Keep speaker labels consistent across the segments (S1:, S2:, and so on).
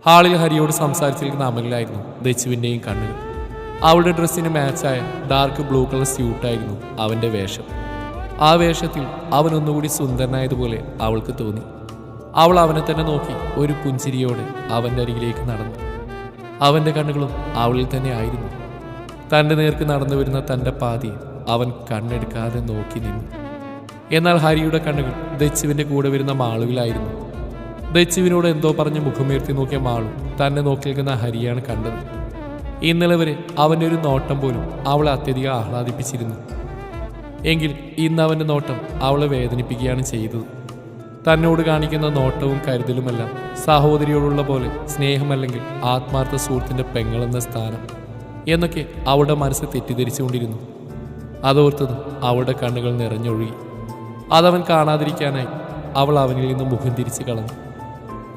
S1: ഹാളിൽ ഹരിയോട് സംസാരിച്ചിരിക്കുന്ന അമലിലായിരുന്നു ദച്ചുവിൻ്റെയും കണ്ണുകൾ. അവളുടെ ഡ്രസ്സിന് മാച്ചായ ഡാർക്ക് ബ്ലൂ കളർ സ്യൂട്ടായിരുന്നു അവൻ്റെ വേഷം. ആ വേഷത്തിൽ അവൻ ഒന്നുകൂടി സുന്ദരനായതുപോലെ അവൾക്ക് തോന്നി. അവൾ അവനെ തന്നെ നോക്കി ഒരു പുഞ്ചിരിയോടെ അവൻ്റെ അരികിലേക്ക് നടന്നു. അവൻ്റെ കണ്ണുകളും അവളിൽ തന്നെ ആയിരുന്നു. തൻ്റെ നേർക്ക് നടന്നു വരുന്ന തൻ്റെ പാതിയെ അവൻ കണ്ണെടുക്കാതെ നോക്കി നിന്നു. എന്നാൽ ഹരിയുടെ കണ്ണുകൾ ദച്ചുവിൻ്റെ കൂടെ വരുന്ന മാളുവിലായിരുന്നു. ദച്ചുവിനോട് എന്തോ പറഞ്ഞ് മുഖമുയർത്തി നോക്കിയ മാളു തന്നെ നോക്കി നിൽക്കുന്ന ഹരിയാണ് കണ്ടത്. ഇന്നലെ വരെ അവൻ്റെ ഒരു നോട്ടം പോലും അവളെ അത്യധികം ആഹ്ലാദിപ്പിച്ചിരുന്നു. എങ്കിൽ ഇന്ന് അവൻ്റെ നോട്ടം അവളെ വേദനിപ്പിക്കുകയാണ് ചെയ്തത്. തന്നോട് കാണിക്കുന്ന നോട്ടവും കരുതലുമെല്ലാം സഹോദരിയോടുള്ള പോലെ സ്നേഹമല്ലെങ്കിൽ ആത്മാർത്ഥ സുഹൃത്തിൻ്റെ പെങ്ങളെന്ന സ്ഥാനം എന്നൊക്കെ അവളുടെ മനസ്സ് തെറ്റിദ്ധരിച്ചുകൊണ്ടിരുന്നു. അതോർത്തതും അവളുടെ കണ്ണുകൾ നിറഞ്ഞൊഴുകി. അതവൻ കാണാതിരിക്കാനായി അവൾ അവനിൽ നിന്ന് മുഖം തിരിച്ചു കളഞ്ഞു.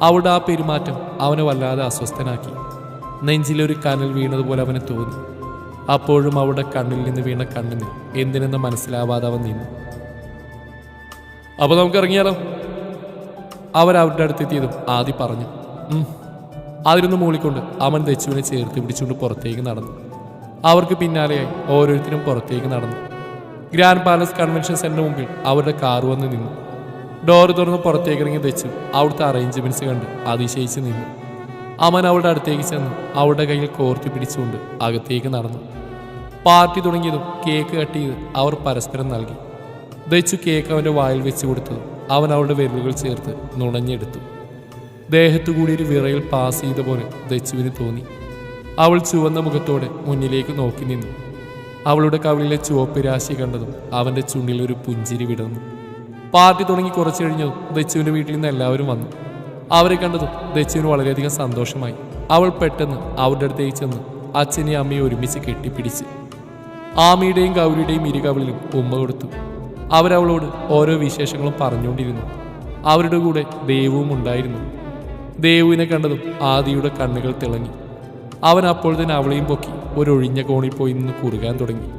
S1: അവളുടെ ആ പെരുമാറ്റം അവനെ വല്ലാതെ അസ്വസ്ഥനാക്കി. നെഞ്ചിലൊരു കനൽ വീണതുപോലെ അവന് തോന്നി. അപ്പോഴും അവളുടെ കണ്ണിൽ നിന്ന് വീണ കണ്ണിന് എന്തിനെന്ന് മനസ്സിലാവാതെ അവൻ നിന്നു. അപ്പോൾ നമുക്ക് ഇറങ്ങിയാലോ? അവരവരുടെ അടുത്തെത്തിയതും ആദ്യം പറഞ്ഞു. അതിലൊന്ന് മൂളിക്കൊണ്ട് അവൻ ദച്ചുവിനെ ചേർത്ത് പിടിച്ചുകൊണ്ട് പുറത്തേക്ക് നടന്നു. അവർക്ക് പിന്നാലെയായി ഓരോരുത്തരും പുറത്തേക്ക് നടന്നു. ഗ്രാൻഡ് പാലസ് കൺവെൻഷൻ സെന്ററിന് മുമ്പിൽ അവരുടെ കാർ വന്ന് നിന്നു. ഡോറ് തുറന്ന് പുറത്തേക്ക് ഇറങ്ങി ദച്ചു അവിടുത്തെ അറേഞ്ച്മെന്റ്സ് കണ്ട് അതിശയിച്ച് നിന്നു. അവൻ അവളുടെ അടുത്തേക്ക് ചെന്ന് അവളുടെ കയ്യിൽ കോർത്തി പിടിച്ചുകൊണ്ട് അകത്തേക്ക് നടന്നു. പാർട്ടി തുടങ്ങിയതും കേക്ക് കട്ട് ചെയ്ത് അവർ പരസ്പരം നൽകി. ദച്ചു കേക്ക് അവൻ്റെ വായിൽ വെച്ച് കൊടുത്തതും അവൻ അവളുടെ വിരലുകൾ ചേർത്ത് നുണഞ്ഞെടുത്തു. ദേഹത്തുകൂടി ഒരു വിറയിൽ പാസ് ചെയ്ത പോലെ ദച്ചുവിന് തോന്നി. അവൾ ചുവന്ന മുഖത്തോടെ മുന്നിലേക്ക് നോക്കി നിന്നു. അവളുടെ കവിളിലെ ചുവപ്പ് രാശി കണ്ടതും അവൻ്റെ ചുണ്ടിൽ ഒരു പുഞ്ചിരി വിടർന്നു. പാർട്ടി തുടങ്ങി കുറച്ചു കഴിഞ്ഞതും ദച്ചുവിൻ്റെ വീട്ടിൽ നിന്ന് എല്ലാവരും വന്നു. അവരെ കണ്ടതും ദച്ചുവിന് വളരെയധികം സന്തോഷമായി. അവൾ പെട്ടെന്ന് അവരുടെ അടുത്തേക്ക് ചെന്ന് അച്ഛനെയും അമ്മയും ഒരുമിച്ച് കെട്ടിപ്പിടിച്ച് ആമിയുടെയും ഗൗരിയുടെയും ഇരുകവിളിലും ഉമ്മ കൊടുത്തു. അവരവളോട് ഓരോ വിശേഷങ്ങളും പറഞ്ഞുകൊണ്ടിരുന്നു. അവരുടെ കൂടെ ദേവുവും ഉണ്ടായിരുന്നു. ദേവുവിനെ കണ്ടതും ആദിയുടെ കണ്ണുകൾ തിളങ്ങി. അവൻ അപ്പോൾ തന്നെ അവളെയും പൊക്കി ഒരൊഴിഞ്ഞ കോണിൽ പോയി നിന്ന് കുറുകാൻ തുടങ്ങി.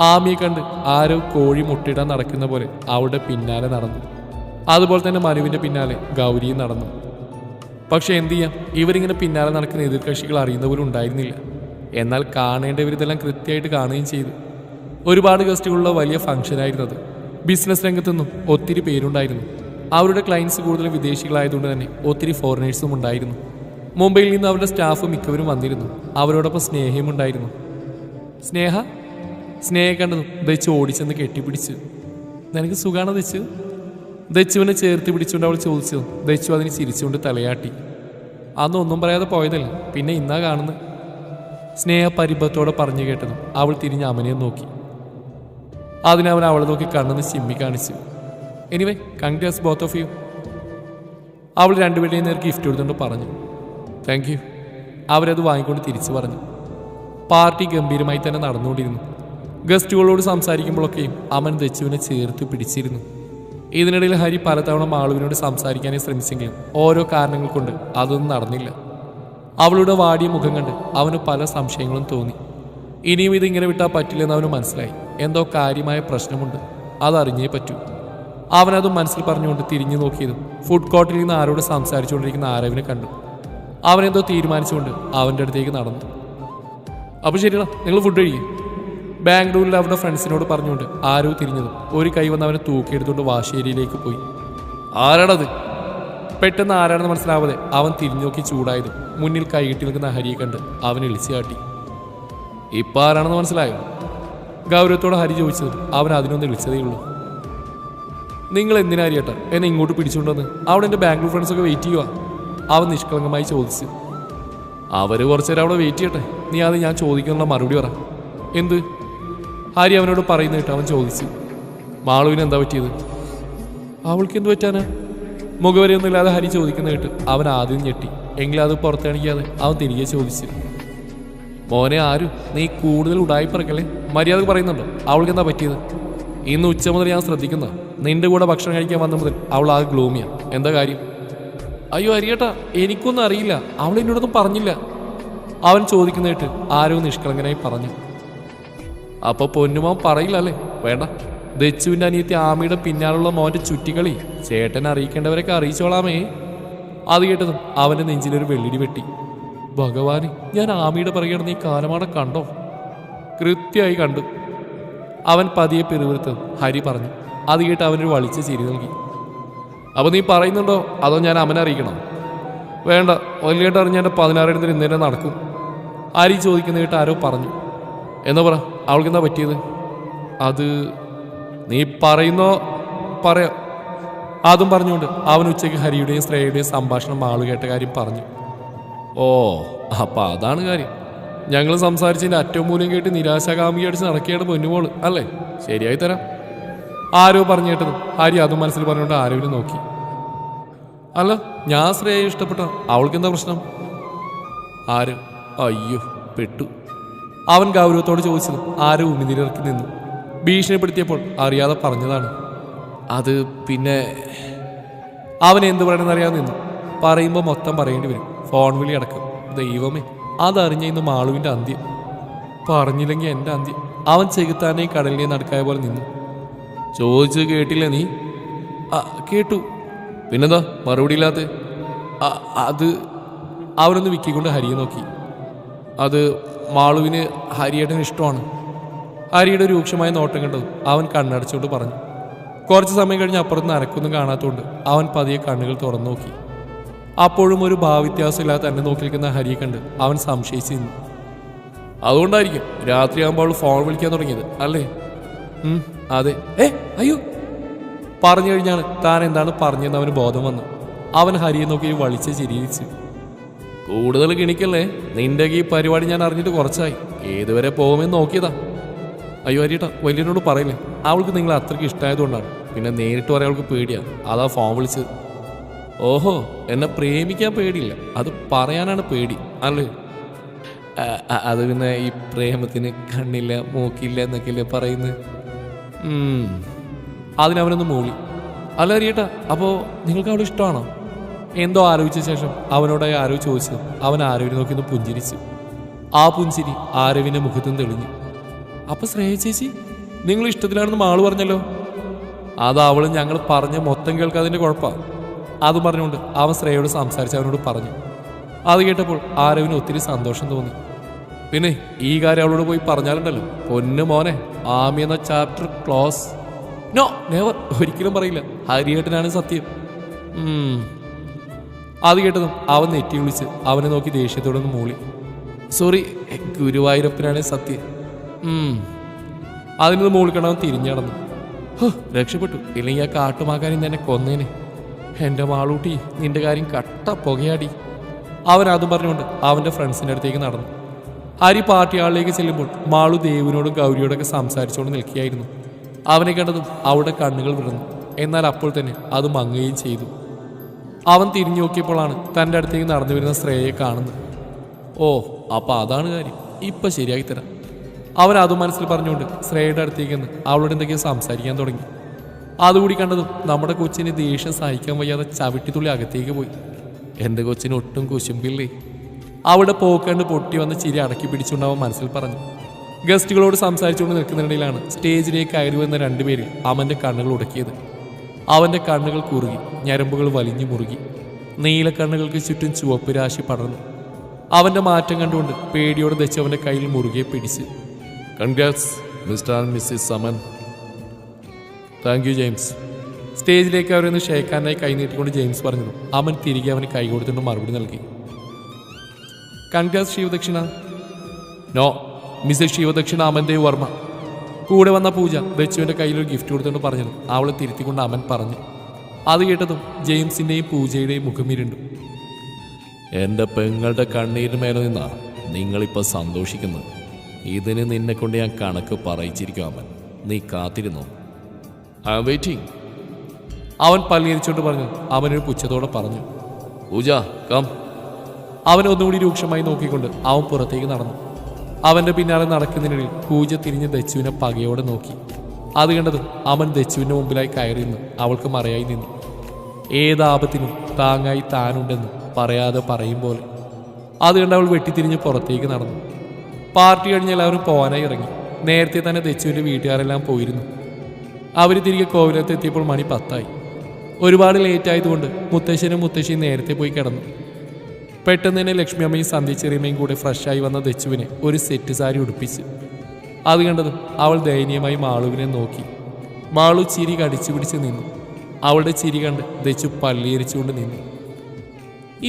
S1: ആമിയെ കണ്ട് ആരോ കോഴി മുട്ടിടാൻ നടക്കുന്ന പോലെ അവളുടെ പിന്നാലെ നടന്നു. അതുപോലെ തന്നെ മനുവിൻ്റെ പിന്നാലെ ഗൗരിയും നടന്നു. പക്ഷെ എന്തു ചെയ്യാം, ഇവരിങ്ങനെ പിന്നാലെ നടക്കുന്ന എതിർകക്ഷികൾ അറിയുന്ന പോലും ഉണ്ടായിരുന്നില്ല. എന്നാൽ കാണേണ്ടവരിതെല്ലാം കൃത്യമായിട്ട് കാണുകയും ചെയ്തു. ഒരുപാട് ഗസ്റ്റുകളുള്ള വലിയ ഫംഗ്ഷനായിരുന്നു അത്. ബിസിനസ് രംഗത്തുനിന്നും ഒത്തിരി പേരുണ്ടായിരുന്നു. അവരുടെ ക്ലയൻസ് കൂടുതലും വിദേശികളായതുകൊണ്ട് തന്നെ ഒത്തിരി ഫോറിനേഴ്സും ഉണ്ടായിരുന്നു. മുംബൈയിൽ നിന്ന് അവരുടെ സ്റ്റാഫ് മിക്കവരും വന്നിരുന്നു. അവരോടൊപ്പം സ്നേഹയും ഉണ്ടായിരുന്നു. സ്നേഹ കണ്ടതും ദച്ചു ഓടിച്ചെന്ന് കെട്ടിപ്പിടിച്ചു. നിനക്ക് സുഖാണോ ദച്ചു? ദച്ചുവിനെ ചേർത്ത് പിടിച്ചുകൊണ്ട് അവൾ ചോദിച്ചു. ദച്ചു അതിന് ചിരിച്ചുകൊണ്ട് തലയാട്ടി. അന്നൊന്നും പറയാതെ പോയതല്ല, പിന്നെ ഇന്നാ കാണുന്നത്. സ്നേഹ പരിഭവത്തോടെ പറഞ്ഞു കേട്ടതും അവൾ തിരിഞ്ഞ് അമനെ നോക്കി. അതിനവൻ അവളെ നോക്കി കണ്ണെന്ന് ചിമ്മി കാണിച്ചു. Anyway congrats both of you. അവൾ രണ്ടുപേരുടെയും നേർ ഗിഫ്റ്റ് എടുത്തുകൊണ്ട് പറഞ്ഞു. Thank you. അവരത് വാങ്ങിക്കൊണ്ട് തിരിച്ചു പറഞ്ഞു. പാർട്ടി ഗംഭീരമായി തന്നെ നടന്നുകൊണ്ടിരുന്നു. ഗസ്റ്റുകളോട് സംസാരിക്കുമ്പോഴൊക്കെയും അവൻ ദച്ചുവിനെ ചേർത്ത് പിടിച്ചിരുന്നു. ഇതിനിടയിൽ ഹരി പലതവണ മാളുവിനോട് സംസാരിക്കാനായി ശ്രമിച്ചെങ്കിലും ഓരോ കാരണങ്ങൾ കൊണ്ട് അതൊന്നും നടന്നില്ല. അവളുടെ വാടിയ മുഖം കണ്ട് അവന് പല സംശയങ്ങളും തോന്നി. ഇനിയും ഇതിങ്ങനെ വിട്ടാൽ പറ്റില്ലെന്ന് അവന് മനസ്സിലായി. എന്തോ കാര്യമായ പ്രശ്നമുണ്ട്, അതറിഞ്ഞേ പറ്റൂ. അവനതും മനസ്സിൽ പറഞ്ഞുകൊണ്ട് തിരിഞ്ഞു നോക്കിയതും ഫുഡ് കോർട്ടിൽ നിന്ന് ആരോട് സംസാരിച്ചുകൊണ്ടിരിക്കുന്ന ആരവിനെ കണ്ടു. അവനെന്തോ തീരുമാനിച്ചുകൊണ്ട് അവൻ്റെ അടുത്തേക്ക് നടന്നു. അപ്പോൾ ശരിയാ, നിങ്ങൾ ഫുഡ് കഴിയും. ബാംഗ്ലൂരിൽ അവരുടെ ഫ്രണ്ട്സിനോട് പറഞ്ഞുകൊണ്ട് ആരോ തിരിഞ്ഞതും ഒരു കൈ വന്ന് അവനെ തൂക്കിയെടുത്തുകൊണ്ട് വാശേരിയിലേക്ക് പോയി. ആരാണത്? പെട്ടെന്ന് ആരാണെന്ന് മനസ്സിലാവാതെ അവൻ തിരിഞ്ഞു നോക്കി ചൂടായതും മുന്നിൽ കൈകെട്ടി നിൽക്കുന്ന ഹരിയെ കണ്ട് അവൻ ഇളിച്ചു കാട്ടി. ഇപ്പം ആരാണെന്ന് മനസ്സിലായോ? ഗൗരവത്തോടെ ഹരി ചോദിച്ചതും അവൻ അതിനൊന്ന് വിളിച്ചതേയുള്ളൂ. നിങ്ങൾ എന്തിനാ ഹരിയേട്ടാ എന്നെ ഇങ്ങോട്ട് പിടിച്ചുകൊണ്ടുവന്ന്? അവിടെ എൻ്റെ ബാംഗ്ലൂർ ഫ്രണ്ട്സൊക്കെ വെയിറ്റ് ചെയ്യുക. അവൻ നിഷ്കളങ്കമായി ചോദിച്ചു. അവർ കുറച്ചു നേരം അവിടെ വെയിറ്റ് ചെയ്യട്ടെ, നീ അത് ഞാൻ ചോദിക്കാനുള്ള മറുപടി പറ. എന്ത്? ഹരി അവനോട് പറയുന്ന കേട്ട് അവൻ ചോദിച്ചു. മാളുവിന് എന്താ പറ്റിയത്? അവൾക്ക് എന്ത് പറ്റാനാ? മുഖവരെയൊന്നുമില്ലാതെ ഹരി ചോദിക്കുന്ന കേട്ട് അവൻ ആദ്യം ഞെട്ടി. എങ്കിലും അത് പുറത്തണിക്കാതെ അവൻ തിരികെ ചോദിച്ചു. മോനെ ആരു, നീ കൂടുതൽ ഉടായിപ്പിറക്കല്ലേ? മര്യാദ പറയുന്നുണ്ടോ? അവൾക്ക് എന്താ പറ്റിയത്? ഇന്ന് ഉച്ച മുതൽ ഞാൻ ശ്രദ്ധിക്കുന്ന, നിന്റെ കൂടെ ഭക്ഷണം കഴിക്കാൻ വന്ന മുതൽ അവൾ ആകെ ഗ്ലൂമിയാ. എന്താ കാര്യം? അയ്യോ ഹരിയേട്ടാ, എനിക്കൊന്നും അറിയില്ല, അവൾ എന്നോടൊന്നും പറഞ്ഞില്ല. അവൻ ചോദിക്കുന്ന കേട്ട് ആരോ നിഷ്കളങ്കനായി പറഞ്ഞു. അപ്പോൾ പൊന്നുമാൻ പറയില്ല അല്ലേ? വേണ്ട, ദച്ചുവിൻ്റെ അനിയത്തി ആമിയുടെ പിന്നാലുള്ള മോൻ്റെ ചുറ്റിക്കളി ചേട്ടൻ അറിയിക്കേണ്ടവരൊക്കെ അറിയിച്ചോളാമേ. അത് കേട്ടതും അവൻ്റെ നെഞ്ചിലൊരു വെള്ളിടി വെട്ടി. ഭഗവാന്, ഞാൻ ആമിയുടെ പറയുകയാണ്, നീ കാലമാടെ കണ്ടോ? കൃത്യമായി കണ്ടു. അവൻ പതിയെ പിറുവിറുത്ത് ഹരി പറഞ്ഞു. അത് കേട്ട് അവനൊരു വളിച്ച ചിരി നൽകി. അപ്പോൾ നീ പറയുന്നുണ്ടോ അതോ ഞാൻ അവനെ അറിയിക്കണോ? വേണ്ട, വലിയേട്ട് അറിഞ്ഞ എൻ്റെ 16 എടുത്തിട്ട് ഇന്നേരം നടക്കും. ഹരി ചോദിക്കുന്ന കേട്ട് ആരോ പറഞ്ഞു. എന്നാ പറ, അവൾക്കെന്താ പറ്റിയത്? അത് നീ പറയുന്നോ? പറയാം. അതും പറഞ്ഞുകൊണ്ട് അവൻ ഉച്ചയ്ക്ക് ഹരിയുടെയും ശ്രേയയുടെയും സംഭാഷണം ആള് കേട്ട കാര്യം പറഞ്ഞു. ഓ, അപ്പം അതാണ് കാര്യം. ഞങ്ങൾ സംസാരിച്ചതിൻ്റെ അറ്റവും മൂല്യം കേട്ട് നിരാശാകാമിക അടിച്ച് നടക്കുകയാണ് പൊന്നുമോള് അല്ലേ? ശരിയായി തരാം. ആരോ പറഞ്ഞു കേട്ടതും ഹരി അതും മനസ്സിൽ പറഞ്ഞുകൊണ്ട് ആരോവിനെ നോക്കി. അല്ല, ഞാൻ ശ്രേയയെ ഇഷ്ടപ്പെട്ട, അവൾക്കെന്താ പ്രശ്നം? ആര്? അയ്യോ, പെട്ടു. അവൻ ഗൗരവത്തോട് ചോദിച്ചതും ആരോ ഉമിനീരിറക്കി നിന്നു. ഭീഷണിപ്പെടുത്തിയപ്പോൾ അറിയാതെ പറഞ്ഞതാണ്. അത് പിന്നെ അവൻ എന്ത് പറയണമെന്നറിയാതെ നിന്നു. പറയുമ്പോൾ മൊത്തം പറയേണ്ടി വരും, ഫോൺ വിളി അടക്കം. ദൈവമേ, അതറിഞ്ഞ ഇന്ന് മാളുവിൻ്റെ അന്ത്യം. പറഞ്ഞില്ലെങ്കിൽ എൻ്റെ അന്ത്യം. അവൻ ചെകുത്താനെയും കടലിനെയും നടക്കായ പോലെ നിന്നു. ചോദിച്ചത് കേട്ടില്ല നീ? കേട്ടു. പിന്നെന്താ മറുപടി ഇല്ലാത്ത? അത് അവനൊന്ന് വിക്കിക്കൊണ്ട് ഹരിയെ നോക്കി. അത് മാളുവിന് ഹരിയേട്ടന് ഇഷ്ടമാണ്. ഹരിയുടെ രൂക്ഷമായ നോട്ടം കണ്ടതും അവൻ കണ്ണടച്ചുകൊണ്ട് പറഞ്ഞു. കുറച്ച് സമയം കഴിഞ്ഞ് അപ്പുറത്ത് അനക്കൊന്നും കാണാത്തതുകൊണ്ട് അവൻ പതിയെ കണ്ണുകൾ തുറന്നു നോക്കി. അപ്പോഴും ഒരു ഭാവവ്യത്യാസമില്ലാതെ തന്നെ നോക്കി നിൽക്കുന്ന ഹരിയെ കണ്ട് അവൻ സംശയിച്ചു നിന്നു. അതുകൊണ്ടായിരിക്കും രാത്രിയാകുമ്പോൾ അവൾ ഫോൺ വിളിക്കാൻ തുടങ്ങിയത് അല്ലേ? അതെ. അയ്യോ പറഞ്ഞു കഴിഞ്ഞാണ് താൻ എന്താണ് പറഞ്ഞതെന്ന് അവന് ബോധം വന്നു. അവൻ ഹരിയെ നോക്കി വളിച്ച് ചിരിയിച്ചു. കൂടുതൽ കിണിക്കല്ലേ, നിന്റെ ഈ പരിപാടി ഞാൻ അറിഞ്ഞിട്ട് കുറച്ചായി. ഏതുവരെ പോകുമെന്ന് നോക്കിയതാ. അയ്യോ ഹരിയേട്ടാ, വലിയനോട് പറയില്ലേ, അവൾക്ക് നിങ്ങളെ അത്രയ്ക്ക് ഇഷ്ടമായതുകൊണ്ടാണ്. പിന്നെ നേരിട്ട് പറയാൻ അവൾക്ക് പേടിയാണ്, അതാ ഫോൺ വിളിച്ചത്. ഓഹോ, എന്നെ പ്രേമിക്കാൻ പേടിയില്ല, അത് പറയാനാണ് പേടി അല്ലേ? അത് പിന്നെ ഈ പ്രേമത്തിന് കണ്ണില്ല മൂക്കില്ല എന്നൊക്കെയല്ലേ പറയുന്നത്. അതിനവനൊന്ന് മൂളി. അല്ല ഹരിയേട്ടാ, അപ്പോൾ നിങ്ങൾക്ക് അവളെ ഇഷ്ടമാണോ? എന്തോ ആലോചിച്ച ശേഷം അവനോടായി ആരോ ചോദിച്ചത് അവൻ ആരോവിനെ നോക്കി പുഞ്ചിരിച്ചു. ആ പുഞ്ചിരി ആരവിൻ്റെ മുഖത്തും തെളിഞ്ഞു. അപ്പൊ ശ്രേയ ചേച്ചി നിങ്ങൾ ഇഷ്ടത്തിലാണെന്ന് മാള് പറഞ്ഞല്ലോ. അത് അവള് ഞങ്ങൾ പറഞ്ഞ മൊത്തം കേൾക്കാതിൻ്റെ കുഴപ്പമാണ്. അതും പറഞ്ഞുകൊണ്ട് അവൻ ശ്രേയോട് സംസാരിച്ച് അവനോട് പറഞ്ഞു. അത് കേട്ടപ്പോൾ ആരവിന് ഒത്തിരി സന്തോഷം തോന്നി. പിന്നെ ഈ കാര്യം അവളോട് പോയി പറഞ്ഞാലുണ്ടല്ലോ, പൊന്നു മോനെ, ആമി എന്ന ചാപ്റ്റർ ക്ലോസ്. നോ, നെവർ, ഒരിക്കലും പറയില്ല. ഹരിയേട്ടനാണ് സത്യം. അത് കേട്ടതും അവൻ നെറ്റി വിളിച്ച് അവനെ നോക്കി ദേഷ്യത്തോടൊന്ന് മൂളി. സോറി, ഗുരുവായൂരപ്പനാണ് സത്യം. അതിനൊന്ന് മൂളിക്കണവൻ തിരിഞ്ഞടന്നു. രക്ഷപ്പെട്ടു, ഇല്ലെങ്കിൽ ആ കാട്ടുമാക്കാനും തന്നെ കൊന്നേനെ. എൻ്റെ മാളൂട്ടി, നിന്റെ കാര്യം കട്ട പുകയാടി. അവൻ അതും പറഞ്ഞുകൊണ്ട് അവൻ്റെ ഫ്രണ്ട്സിൻ്റെ അടുത്തേക്ക് നടന്നു. ഹരി പാർട്ടി ആളിലേക്ക് ചെല്ലുമ്പോൾ മാളു ദേവിനോടും ഗൗരിയോടൊക്കെ സംസാരിച്ചുകൊണ്ട് നിൽക്കുകയായിരുന്നു. അവനെ കണ്ടതും അവിടെ കണ്ണുകൾ വിടർന്നു. എന്നാൽ അപ്പോൾ തന്നെ അത് മങ്ങുകയും ചെയ്തു. അവൻ തിരിഞ്ഞു നോക്കിയപ്പോഴാണ് തൻ്റെ അടുത്തേക്ക് നടന്നു വരുന്ന ശ്രേയയെ കാണുന്നത്. ഓ, അപ്പം അതാണ് കാര്യം, ഇപ്പം ശരിയാക്കി തരാം. അവൻ അതും മനസ്സിൽ പറഞ്ഞുകൊണ്ട് ശ്രേയയുടെ അടുത്തേക്ക് നിന്ന് അവളോട് എന്തൊക്കെയോ സംസാരിക്കാൻ തുടങ്ങി. അതുകൂടി കണ്ടതും നമ്മുടെ കൊച്ചിന് ദേഷ്യം സഹിക്കാൻ വയ്യാതെ ചവിട്ടിത്തുള്ളി അകത്തേക്ക് പോയി. എൻ്റെ കൊച്ചിന് ഒട്ടും കുശുമ്പില്ലേ. അവിടെ പോക്കണ്ട് പൊട്ടി വന്ന് ചിരി അടക്കി പിടിച്ചുകൊണ്ട് അവൻ മനസ്സിൽ പറഞ്ഞു. ഗസ്റ്റുകളോട് സംസാരിച്ചുകൊണ്ട് നിൽക്കുന്നതിനിടയിലാണ് സ്റ്റേജിലേക്ക് കയറി വന്ന രണ്ടുപേരിൽ അവൻ്റെ കണ്ണുകൾ ഉടക്കിയത്. അവൻ്റെ കണ്ണുകൾ കുറുകി, ഞരമ്പുകൾ വലിഞ്ഞു മുറുകി, നീലക്കണ്ണുകൾക്ക് ചുറ്റും ചുവപ്പ് രാശി പടർന്നു. അവൻ്റെ മാറ്റം കണ്ടുകൊണ്ട് പേടിയോടെ ദച്ച് അവൻ്റെ കയ്യിൽ മുറുകെ പിടിച്ച്. Congrats mister and Mrs summon. Thank you James. സ്റ്റേജിലേക്ക് അവരൊന്ന് ഷേക്കാനായി കൈ നീട്ടിക്കൊണ്ട് ജെയിംസ് പറഞ്ഞതും അവൻ തിരികെ അവന് കൈ കൊടുത്തുകൊണ്ട് മറുപടി നൽകി. Congrats Shivadakshina. No, Mrs Shivadakshina Amandev Varma. കൂടെ വന്ന പൂജ ബച്ചുവിൻ്റെ കയ്യിലൊരു ഗിഫ്റ്റ് കൊടുത്തുകൊണ്ട് പറഞ്ഞതും അവളെ തിരുത്തിക്കൊണ്ട് അമൻ പറഞ്ഞു. അത് കേട്ടതും ജെയിംസിൻ്റെയും പൂജയുടെയും മുഖം ഇരുണ്ടു. എൻ്റെ പെങ്ങളുടെ കണ്ണീരിന് മേലെ നിന്നാ നിങ്ങളിപ്പോൾ സന്തോഷിക്കുന്നത്. ഇതിന് നിന്നെ കൊണ്ട് ഞാൻ കണക്ക് പറയിച്ചിരിക്കും അമൻ. നീ കാത്തിരുന്നോ? I am waiting. അവൻ പല്ലിരിച്ചുകൊണ്ട് പറഞ്ഞു. അവനൊരു പുച്ഛത്തോടെ പറഞ്ഞു. പൂജ കം. അവൻ ഒന്നുകൂടി രൂക്ഷമായി നോക്കിക്കൊണ്ട് അവൻ പുറത്തേക്ക് നടന്നു. അവൻ്റെ പിന്നാലെ നടക്കുന്നതിനിടയിൽ പൂജ തിരിഞ്ഞ് ദച്ചുവിനെ പകയോടെ നോക്കി. അത് കണ്ടതും അവൻ ദച്ചുവിൻ്റെ മുമ്പിലായി കയറി നിന്ന് അവൾക്ക് മറയായി നിന്നു. ഏതാപത്തിനും താങ്ങായി താനുണ്ടെന്ന് പറയാതെ പറയും പോലെ. അത് കണ്ട് അവൾ വെട്ടിത്തിരിഞ്ഞ് പുറത്തേക്ക് നടന്നു. പാർട്ടി കഴിഞ്ഞ് എല്ലാവരും പോകാനായി ഇറങ്ങി. നേരത്തെ തന്നെ ദച്ചുവിൻ്റെ വീട്ടുകാരെല്ലാം പോയിരുന്നു. അവർ തിരികെ കോവിലത്തെത്തിയപ്പോൾ മണി 10 ഒരുപാട് ലേറ്റ് ആയതുകൊണ്ട് മുത്തശ്ശനും മുത്തശ്ശിയും നേരത്തെ പോയി കിടന്നു. പെട്ടെന്ന് തന്നെ ലക്ഷ്മി അമ്മയും സന്ധ്യ ചെറിയമ്മയും കൂടെ ഫ്രഷായി വന്ന ദച്ചുവിനെ ഒരു സെറ്റ് സാരി ഉടുപ്പിച്ച്. അത് കണ്ടതും അവൾ ദയനീയമായി മാളുവിനെ നോക്കി. മാളു ചിരി കടിച്ചു പിടിച്ച് നിന്നു. അവളുടെ ചിരി കണ്ട് ദച്ചു പല്ലിയരിച്ചുകൊണ്ട് നിന്നു.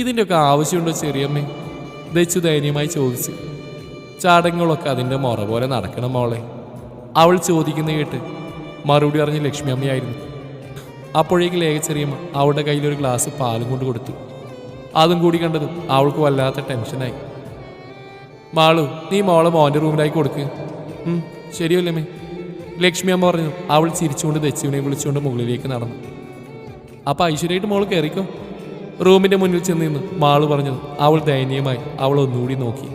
S1: ഇതിൻ്റെയൊക്കെ ആവശ്യമുണ്ടോ ചെറിയമ്മേ? ദച്ചു ദയനീയമായി ചോദിച്ചു. ചടങ്ങുകളൊക്കെ അതിൻ്റെ മുറ പോലെ നടക്കണം മോളെ. അവൾ ചോദിക്കുന്ന കേട്ട് മറുപടി അറിഞ്ഞ് ലക്ഷ്മി അമ്മയായിരുന്നു. അപ്പോഴേക്ക് ലേഖ ചെറിയമ്മ അവളുടെ കയ്യിലൊരു ഗ്ലാസ് പാലും കൊണ്ട് കൊടുത്തു. അതും കൂടി കണ്ടതും അവൾക്ക് വല്ലാത്ത ടെൻഷനായി. മാളു, നീ മോളെ മോൻ്റെ റൂമിലായി കൊടുക്ക്. ശരിയല്ലേ ലക്ഷ്മി അമ്മ പറഞ്ഞു. അവൾ ചിരിച്ചുകൊണ്ട് ദച്ചുവിനെ വിളിച്ചുകൊണ്ട് മുകളിലേക്ക് നടന്നു. അപ്പം ഐശ്വര്യമായിട്ട് മോൾ കയറിക്കോ. റൂമിൻ്റെ മുന്നിൽ ചെന്ന് നിന്ന് മാളു പറഞ്ഞത് അവൾ ദയനീയമായി അവൾ ഒന്നുകൂടി നോക്കി.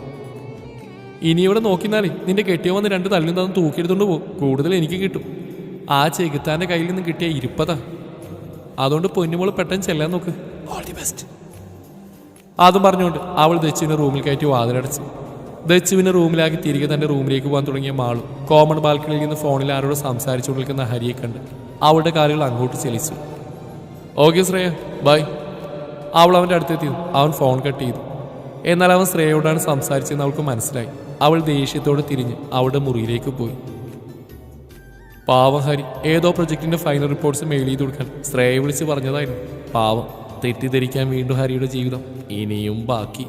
S1: ഇനി ഇവിടെ നോക്കിന്നാലേ നിന്റെ കെട്ടിയോ വന്ന് 2 തല്ലും തന്ന് തൂക്കിയെടുത്തോണ്ട് പോകും. കൂടുതൽ എനിക്ക് കിട്ടും. ആ ചെകുത്താൻ്റെ കയ്യിൽ നിന്ന് കിട്ടിയ 20. അതുകൊണ്ട് പൊന്നുമോൾ പെട്ടെന്ന് ചെല്ലാൻ നോക്ക്. All the best. അതും പറഞ്ഞുകൊണ്ട് അവൾ ദച്ചുവിനെ റൂമിൽ കയറ്റി വാതിലടച്ചു. ദച്ചുവിനെ റൂമിലാക്കി തിരികെ തൻ്റെ റൂമിലേക്ക് പോകാൻ തുടങ്ങിയ മാളു കോമൺ ബാൽക്കണിയിൽ നിന്ന് ഫോണിൽ ആരോട് സംസാരിച്ചുകൊണ്ടിരിക്കുന്ന ഹരിയെ കണ്ട് അവളുടെ കാലുകൾ അങ്ങോട്ട് ചലിച്ചു. Okay Shreya, by. അവൾ അവൻ്റെ അടുത്തെത്തി. അവൻ ഫോൺ കട്ട് ചെയ്തു. എന്നാൽ അവൻ ശ്രേയയോടാണ് സംസാരിച്ചതെന്ന് അവൾക്ക് മനസ്സിലായി. അവൾ ദേഷ്യത്തോടെ തിരിഞ്ഞ് അവളുടെ മുറിയിലേക്ക് പോയി. പാവം ഹരി ഏതോ പ്രൊജക്ടിന്റെ ഫൈനൽ റിപ്പോർട്ട്സ് മെയിൽ ചെയ്ത് കൊടുക്കാൻ ശ്രേയ വിളിച്ച് പറഞ്ഞതായിരുന്നു. പാവം, തെറ്റിദ്ധരിക്കാൻ വീണ്ടും ഹരിയുടെ ജീവിതം ഇനിയും ബാക്കി.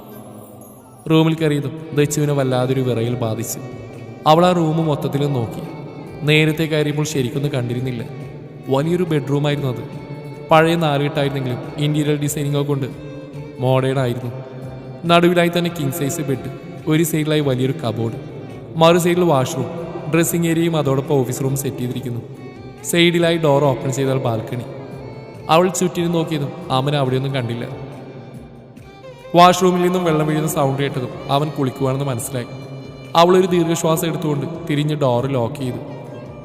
S1: റൂമിൽ കയറിയതും ദച്ചുവിനെ വല്ലാതൊരു വിറയിൽ ബാധിച്ചു. അവൾ ആ റൂം മൊത്തത്തിൽ നോക്കി. നേരത്തെ കയറിയപ്പോൾ ശരിക്കൊന്നും കണ്ടിരുന്നില്ല. വലിയൊരു ബെഡ്റൂമായിരുന്നു അത്. പഴയ 4 കെട്ടായിരുന്നെങ്കിലും ഇന്റീരിയർ ഡിസൈനിങ്ങോ കൊണ്ട് മോഡേൺ ആയിരുന്നു. നടുവിലായി തന്നെ കിങ് സൈസ് ബെഡ്, ഒരു സൈഡിലായി വലിയൊരു കബോർഡ്, മറു സൈഡിൽ വാഷ്റൂം, ഡ്രസ്സിംഗ് ഏരിയയും അതോടൊപ്പം ഓഫീസ് റൂം സെറ്റ് ചെയ്തിരിക്കുന്നു. സൈഡിലായി ഡോർ ഓപ്പൺ ചെയ്താൽ ബാൽക്കണി. അവൾ ചുറ്റിനും നോക്കിയതും അവൻ അവിടെയൊന്നും കണ്ടില്ല. വാഷ്റൂമിൽ നിന്നും വെള്ളം വീഴുന്ന സൗണ്ട് കേട്ടതും അവൻ കുളിക്കുവാണെന്ന് മനസ്സിലായി. അവളൊരു ദീർഘശ്വാസം എടുത്തുകൊണ്ട് തിരിഞ്ഞ് ഡോർ ലോക്ക് ചെയ്തു.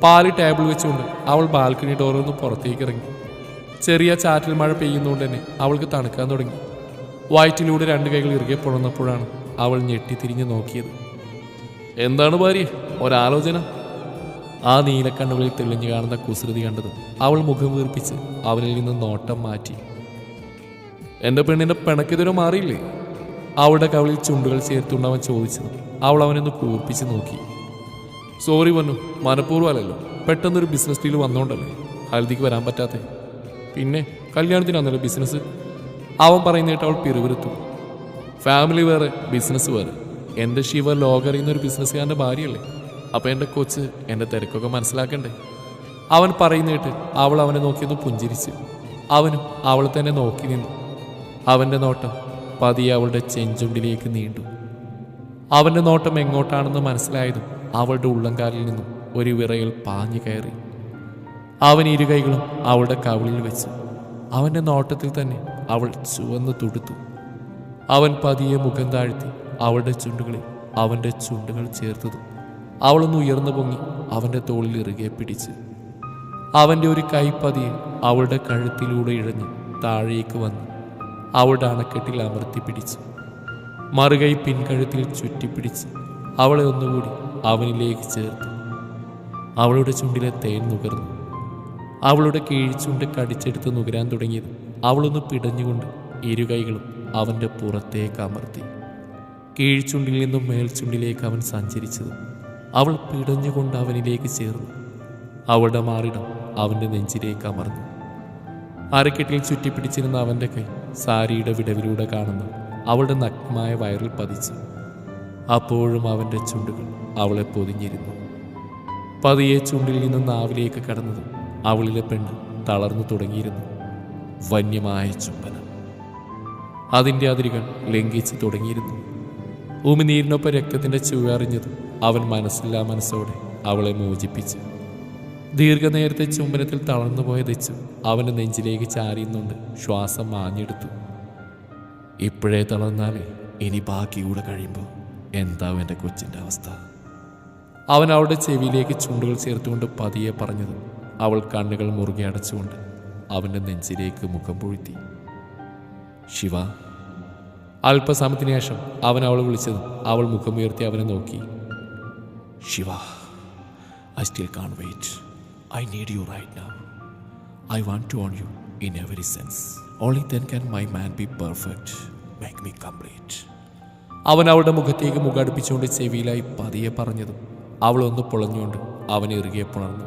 S1: പാല് ടേബിൾ വെച്ചുകൊണ്ട് അവൾ ബാൽക്കണി ഡോറിൽ നിന്ന് പുറത്തേക്ക് ഇറങ്ങി. ചെറിയ ചാറ്റൽ മഴ പെയ്യുന്നതുകൊണ്ട് തന്നെ അവൾക്ക് തണുക്കാൻ തുടങ്ങി. വയറ്റിലൂടെ 2 കൈകൾ ഇറുകെ പുണർന്നപ്പോഴാണ് അവൾ ഞെട്ടി തിരിഞ്ഞ് നോക്കിയത്. എന്താണ് ഭാര്യ, ഒരാലോചന? ആ നീലക്കണ്ണുകളിൽ തെളിഞ്ഞു കാണുന്ന കുസൃതി കണ്ടതും അവൾ മുഖം വീർപ്പിച്ച് അവനിൽ നിന്ന് നോട്ടം മാറ്റി. എൻ്റെ പെണ്ണിൻ്റെ പിണക്കെതിരെ മാറിയില്ലേ? അവളുടെ കവിളിൽ ചുണ്ടുകൾ ചേർത്തുകൊണ്ട് അവൻ ചോദിച്ചത്. അവൾ അവനൊന്ന് കൂർപ്പിച്ച് നോക്കി. സോറി പറഞ്ഞു, മനഃപൂർവ്വമല്ലല്ലോ. പെട്ടെന്നൊരു ബിസിനസ് ഡീൽ വന്നോണ്ടല്ലേ ഹൽദിക്ക് വരാൻ പറ്റാത്തേ. പിന്നെ കല്യാണത്തിനാണല്ലോ ബിസിനസ്. അവൻ പറയുന്നേട്ട് അവൾ പിറുവിറുത്തു. ഫാമിലി വേറെ, ബിസിനസ് വേറെ. എൻ്റെ ശിവ ലോകറിയുന്നൊരു ബിസിനസ്സുകാരൻ്റെ ഭാര്യയല്ലേ. അപ്പം എൻ്റെ കൊച്ച് എൻ്റെ തിരക്കൊക്കെ മനസ്സിലാക്കണ്ടേ? അവൻ പറയുന്നേട്ട് അവൾ അവനെ നോക്കിയൊന്ന് പുഞ്ചിരിച്ചു. അവനും അവൾ തന്നെ നോക്കി നിന്നു. അവൻ്റെ നോട്ടം പതിയെ അവളുടെ ചെഞ്ചുണ്ടിലേക്ക് നീണ്ടു. അവൻ്റെ നോട്ടം എങ്ങോട്ടാണെന്ന് മനസ്സിലായതും അവളുടെ ഉള്ളംകാലിൽ നിന്നും ഒരു വിറയൽ പാഞ്ഞു കയറി. അവൻ 2 കൈകളും അവളുടെ കവിളിൽ വെച്ചു. അവൻ്റെ നോട്ടത്തിൽ തന്നെ അവൾ ചുവന്ന് തുടുത്തു. അവൻ പതിയെ മുഖം താഴ്ത്തി അവളുടെ ചുണ്ടുകളിൽ അവൻ്റെ ചുണ്ടുകൾ ചേർത്തതും അവളൊന്ന് ഉയർന്നു പൊങ്ങി അവൻ്റെ തോളിൽ ഇറുകെ പിടിച്ച്. അവൻ്റെ ഒരു കൈ പതിയെ അവളുടെ കഴുത്തിലൂടെ ഇഴഞ്ഞ് താഴേക്ക് വന്ന് അവളുടെ അണക്കെട്ടിൽ അമർത്തി പിടിച്ചു. മറുകൈ പിൻകഴുത്തിൽ ചുറ്റിപ്പിടിച്ച് അവളെ ഒന്നുകൂടി അവനിലേക്ക് ചേർത്തു. അവളുടെ ചുണ്ടിലെ തേൻ നുകർന്നു. അവളുടെ കീഴ്ചുണ്ട് കടിച്ചെടുത്ത് നുകരാൻ തുടങ്ങിയത് അവളൊന്ന് പിടഞ്ഞുകൊണ്ട് 2 കൈകളും അവൻ്റെ പുറത്തേക്ക് അമർത്തി. കീഴ്ചുണ്ടിൽ നിന്നും മേൽചുണ്ടിലേക്ക് അവൻ സഞ്ചരിച്ചത് അവൾ പിടഞ്ഞുകൊണ്ട് അവനിലേക്ക് ചേർന്നു. അവളുടെ മാറിടം അവൻ്റെ നെഞ്ചിലേക്ക് അമർന്നു. അരക്കെട്ടിൽ ചുറ്റിപ്പിടിച്ചിരുന്ന അവൻ്റെ കൈ സാരിയുടെ വിടവിലൂടെ കാണുന്നു അവളുടെ നഗ്നമായ വയറിൽ പതിച്ചു. അപ്പോഴും അവൻ്റെ ചുണ്ടുകൾ അവളെ പൊതിഞ്ഞിരുന്നു. പതിയെ ചുണ്ടിൽ നിന്ന് നാവിലേക്ക് കടന്നതും അവളിലെ പെണ്ണ് തളർന്നു തുടങ്ങിയിരുന്നു. വന്യമായ ചുംബനം അതിൻ്റെ അതിരുകൾ ലംഘിച്ച് തുടങ്ങിയിരുന്നു. ഉമിനീരിനൊപ്പം രക്തത്തിൻ്റെ ചുവറിഞ്ഞതും അവൻ മനസ്സില്ലാ മനസ്സോടെ അവളെ മോചിപ്പിച്ചു. ദീർഘനേരത്തെ ചുംബനത്തിൽ തളർന്നുപോയ ദച്ചു അവൻ്റെ നെഞ്ചിലേക്ക് ചാരിയുന്നുണ്ട് ശ്വാസം മാഞ്ഞെടുത്തു. ഇപ്പോഴേ തളർന്നാലേ ഇനി ബാക്കി കൂടെ കഴിയുമ്പോൾ എന്താവും എൻ്റെ കൊച്ചിൻ്റെ അവസ്ഥ? അവൻ അവളുടെ ചെവിയിലേക്ക് ചുണ്ടുകൾ ചേർത്തുകൊണ്ട് പതിയെ പറഞ്ഞത് അവൾ കണ്ണുകൾ മുറുകെ അടച്ചുകൊണ്ട് അവൻ്റെ നെഞ്ചിലേക്ക് മുഖം പൊഴുത്തി. ശിവ. അല്പസമയത്തിന് ശേഷം അവൻ അവളെ വിളിച്ചതും അവൾ മുഖമുയർത്തി അവനെ നോക്കി. Shiva, I still can't wait.
S2: I need you right now. I want to own you in every sense. Only then can my man be perfect. Make me complete.
S1: അവൻ അവളുടെ മുഖത്തേക്ക് മുഖടുപ്പിച്ചുകൊണ്ട് ചെവിയിലായി പതിയെ പറഞ്ഞതും അവളൊന്ന് പൊളഞ്ഞുകൊണ്ട് അവനെ ഇറുകെ പുണർന്നു.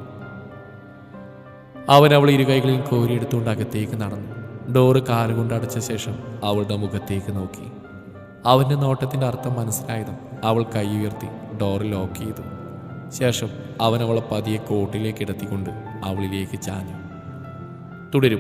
S1: അവൻ അവൾ ഇരുകൈകളിൽ കോരിയെടുത്തുകൊണ്ട് അകത്തേക്ക് നടന്നു. ഡോറ് കാലുകൊണ്ട് അടച്ച ശേഷം അവളുടെ മുഖത്തേക്ക് നോക്കി. അവൻ്റെ നോട്ടത്തിൻ്റെ അർത്ഥം മനസ്സിലായതും അവൾ കൈ ഉയർത്തി ഡോറ് ലോക്ക് ചെയ്തു. ശേഷം അവൻ അവളെ പതിയെ കോട്ടിലേക്ക് ഇടത്തിക്കൊണ്ട് അവളിലേക്ക് ചാഞ്ഞു. തുടരും.